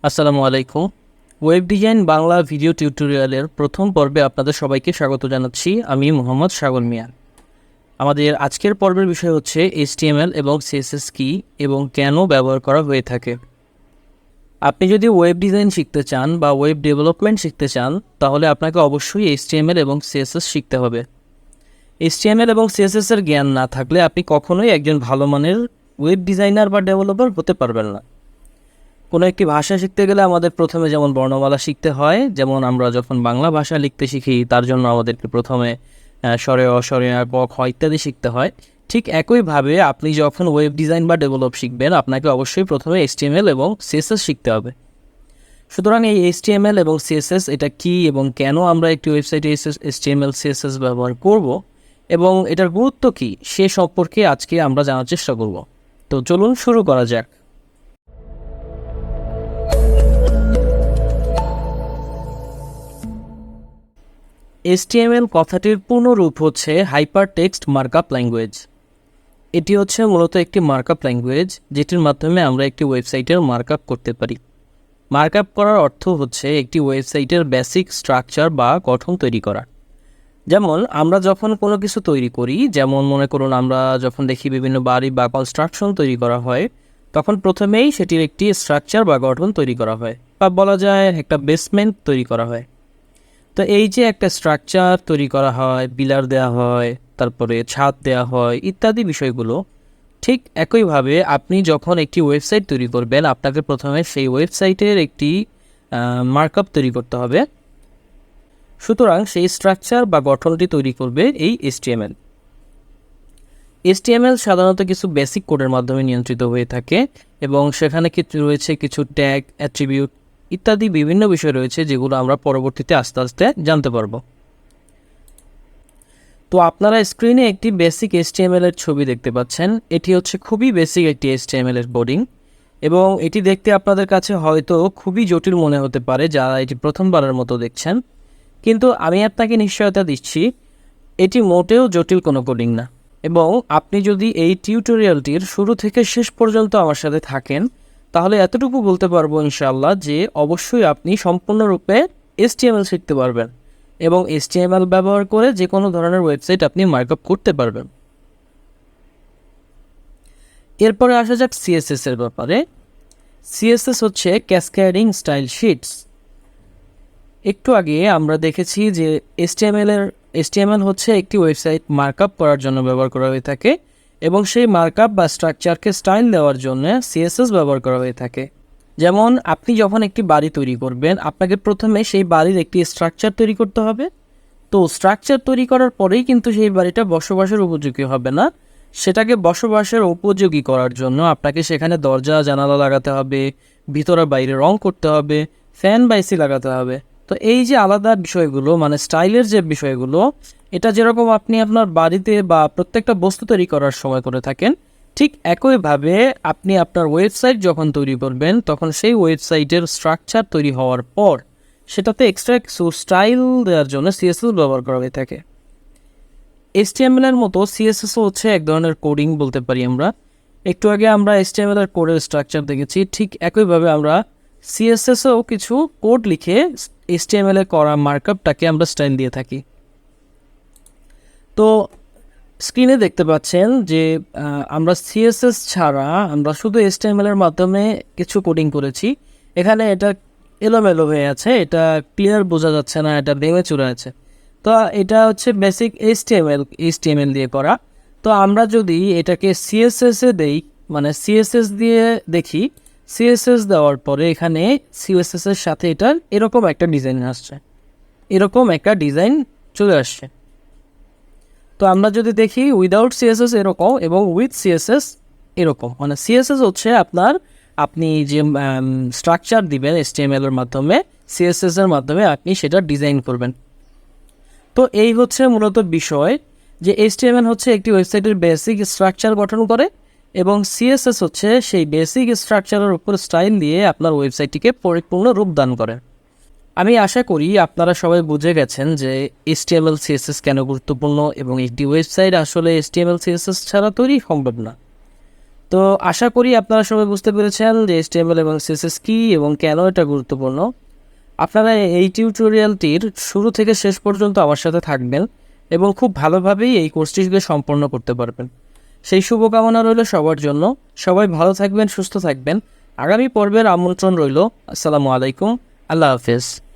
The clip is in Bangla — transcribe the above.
আসসালামু আলাইকুম। ওয়েব ডিজাইন বাংলা ভিডিও টিউটোরিয়ালের প্রথম পর্বে আপনাদের সবাইকে স্বাগত জানাচ্ছি। আমি মোহাম্মদ সাগর মিয়া। আমাদের আজকের পর্বের বিষয় হচ্ছে HTML এবং CSS কী এবং কেন ব্যবহার করা হয়ে থাকে। আপনি যদি ওয়েব ডিজাইন শিখতে চান বা ওয়েব ডেভেলপমেন্ট শিখতে চান, তাহলে আপনাকে অবশ্যই HTML এবং CSS শিখতে হবে। HTML এবং CSS এর জ্ঞান না থাকলে আপনি কখনোই একজন ভালো মানের ওয়েব ডিজাইনার বা ডেভেলপার হতে পারবেন না। কোনো একটি ভাষা শিখতে গেলে আমাদের প্রথমে যেমন বর্ণমালা শিখতে হয়, যেমন আমরা যখন বাংলা ভাষা লিখতে শিখি তার জন্য আমাদেরকে প্রথমে স্বরে অস্বরে ক খ ইত্যাদি শিখতে হয়। ঠিক একইভাবে আপনি যখন ওয়েব ডিজাইন বা ডেভেলপ শিখবেন, আপনাকে অবশ্যই প্রথমে HTML এবং CSS শিখতে হবে। সুতরাং এই HTML এবং CSS এটা কী এবং কেন আমরা একটি ওয়েবসাইটে HTML CSS ব্যবহার করব এবং এটার গুরুত্ব কী সে সম্পর্কে আজকে আমরা জানার চেষ্টা করব। তো চলুন শুরু করা যাক। HTML কথাটির পূর্ণ রূপ হচ্ছে হাইপার টেক্সট মার্কআপ ল্যাঙ্গুয়েজ। এটি হচ্ছে মূলত একটি মার্কআপ ল্যাঙ্গুয়েজ যেটির মাধ্যমে আমরা একটি ওয়েবসাইটের মার্কআপ করতে পারি। মার্কআপ করার অর্থ হচ্ছে একটি ওয়েবসাইটের বেসিক স্ট্রাকচার বা গঠন তৈরি করা। যেমন আমরা যখন কোনো কিছু তৈরি করি, যেমন মনে করুন আমরা যখন দেখি বিভিন্ন বাড়ি বা কনস্ট্রাকশন তৈরি করা হয়, তখন প্রথমেই সেটির একটি স্ট্রাকচার বা গঠন তৈরি করা হয়, বা বলা যায় একটা বেসমেন্ট তৈরি করা হয়। তো এই যে একটা স্ট্রাকচার তৈরি করা হয়, পিলার দেওয়া হয়, তারপরে ছাদ দেওয়া হয় ইত্যাদি বিষয়গুলো, ঠিক একইভাবে আপনি যখন একটি ওয়েবসাইট তৈরি করবেন, আপনাকে প্রথমে সেই ওয়েবসাইটের একটি মার্কআপ তৈরি করতে হবে। সুতরাং সেই স্ট্রাকচার বা গঠনটি তৈরি করবে এই HTML। HTML সাধারণত কিছু বেসিক কোডের মাধ্যমে নিয়ন্ত্রিত হয়ে থাকে এবং সেখানে রয়েছে কিছু ট্যাগ, অ্যাট্রিবিউট ইত্যাদি বিভিন্ন বিষয় রয়েছে যেগুলো আমরা পরবর্তীতে আস্তে আস্তে জানতে পারবো। তো আপনারা স্ক্রিনে একটি বেসিক HTML এর ছবি দেখতে পাচ্ছেন। এটি হচ্ছে খুবই বেসিক একটি HTML এর কোডিং এবং এটি দেখতে আপনাদের কাছে হয়তো খুবই জটিল মনে হতে পারে যারা এটি প্রথমবারের মতো দেখছেন, কিন্তু আমি আপনাকে নিশ্চয়তা দিচ্ছি এটি মোটেও জটিল কোনো কোডিং না। এবং আপনি যদি এই টিউটোরিয়ালটির শুরু থেকে শেষ পর্যন্ত আমার সাথে থাকেন, তাহলে এতটুকু বলতে পারবো ইনশাআল্লাহ যে অবশ্যই আপনি সম্পূর্ণরূপে HTML শিখতে পারবেন এবং HTML ব্যবহার করে যে কোনো ধরনের ওয়েবসাইট আপনি মার্কআপ করতে পারবেন। এরপরে আসা যাক CSS এর ব্যাপারে। CSS হচ্ছে ক্যাসকেডিং স্টাইল শিটস। একটু আগে আমরা দেখেছি যে HTML হচ্ছে একটি ওয়েবসাইট মার্কআপ করার জন্য ব্যবহার করা হয়ে থাকে এবং সেই মার্কআপ বা স্ট্রাকচারকে স্টাইল দেওয়ার জন্য CSS ব্যবহার করা হয়ে থাকে। যেমন আপনি যখন একটি বাড়ি তৈরি করবেন, আপনাকে প্রথমে সেই বাড়ির একটি স্ট্রাকচার তৈরি করতে হবে। তো স্ট্রাকচার তৈরি করার পরেই কিন্তু সেই বাড়িটা বসবাসের উপযোগী হবে না। সেটাকে বসবাসের উপযোগী করার জন্য আপনাকে সেখানে দরজা জানালা লাগাতে হবে, ভিতরে বাইরে রং করতে হবে, ফ্যান বা এসি লাগাতে হবে। তো এই যে আলাদা বিষয়গুলো, মানে স্টাইলের যে বিষয়গুলো, এটা যেরকম আপনি আপনার বাড়িতে বা প্রত্যেকটা বস্তু তৈরি করার সময় করে থাকেন, ঠিক একইভাবে আপনি আপনার ওয়েবসাইট যখন তৈরি করবেন তখন সেই ওয়েবসাইটের স্ট্রাকচার তৈরি হওয়ার পর সেটাতে এক্সট্রা কিছু স্টাইল দেওয়ার জন্য CSS ব্যবহার করা হয়ে থাকে। HTML এর মতো CSSও হচ্ছে এক ধরনের কোডিং বলতে পারি আমরা। একটু আগে আমরা HTML এর কোডের স্ট্রাকচার দেখেছি, ঠিক একইভাবে আমরা CSSও কিছু কোড লিখে HTML এ করা মার্কআপটাকে আমরা স্টাইল দিয়ে থাকি। তো স্ক্রিনে দেখতে পাচ্ছেন যে আমরা CSS ছাড়া আমরা শুধু HTML এর মাধ্যমে কিছু কোডিং করেছি। এখানে এটা এলোমেলো হয়ে আছে, এটা ক্লিয়ার বোঝা যাচ্ছে না, এটা ভেঙে চুরে আছে। তো এটা হচ্ছে বেসিক HTML দিয়ে করা। তো আমরা যদি এটাকে CSS এ দেই, মানে CSS দিয়ে দেখি, CSS দেওয়ার পরে এখানে CSS এর সাথে এটার এরকম একটা ডিজাইন আসছে, এরকম একটা ডিজাইন চলে আসছে। তো আমরা যদি দেখি উইদাউট CSS এরকম এবং উইথ CSS এরকম, মানে CSS হচ্ছে আপনি যে স্ট্রাকচার দিবেন HTML এর মাধ্যমে, CSS এর মাধ্যমে আপনি সেটা ডিজাইন করবেন। তো এই হচ্ছে মূলত বিষয় যে HTML হচ্ছে একটি ওয়েবসাইটের বেসিক স্ট্রাকচার গঠন করে এবং CSS হচ্ছে সেই বেসিক স্ট্রাকচারের উপর স্টাইল দিয়ে আপনার ওয়েবসাইটটিকে পরিপূর্ণ রূপ দান করে। আমি আশা করি আপনারা সবাই বুঝে গেছেন যে HTML CSS কেন গুরুত্বপূর্ণ এবং একটি ওয়েবসাইট আসলে HTML CSS ছাড়া তৈরি সম্ভব না। তো আশা করি আপনারা সবাই বুঝতে পেরেছেন যে HTML এবং CSS কী এবং কেন এটা গুরুত্বপূর্ণ। আপনারা এই টিউটোরিয়ালটির শুরু থেকে শেষ পর্যন্ত আমার সাথে থাকবেন এবং খুব ভালোভাবেই এই কোর্সটিকে সম্পন্ন করতে পারবেন। সেই শুভকামনা রইল সবার জন্য। সবাই ভালো থাকবেন, সুস্থ থাকবেন। আগামী পর্বের আমন্ত্রণ রইল। আসসালামু আলাইকুম, আল্লাহ হাফেজ।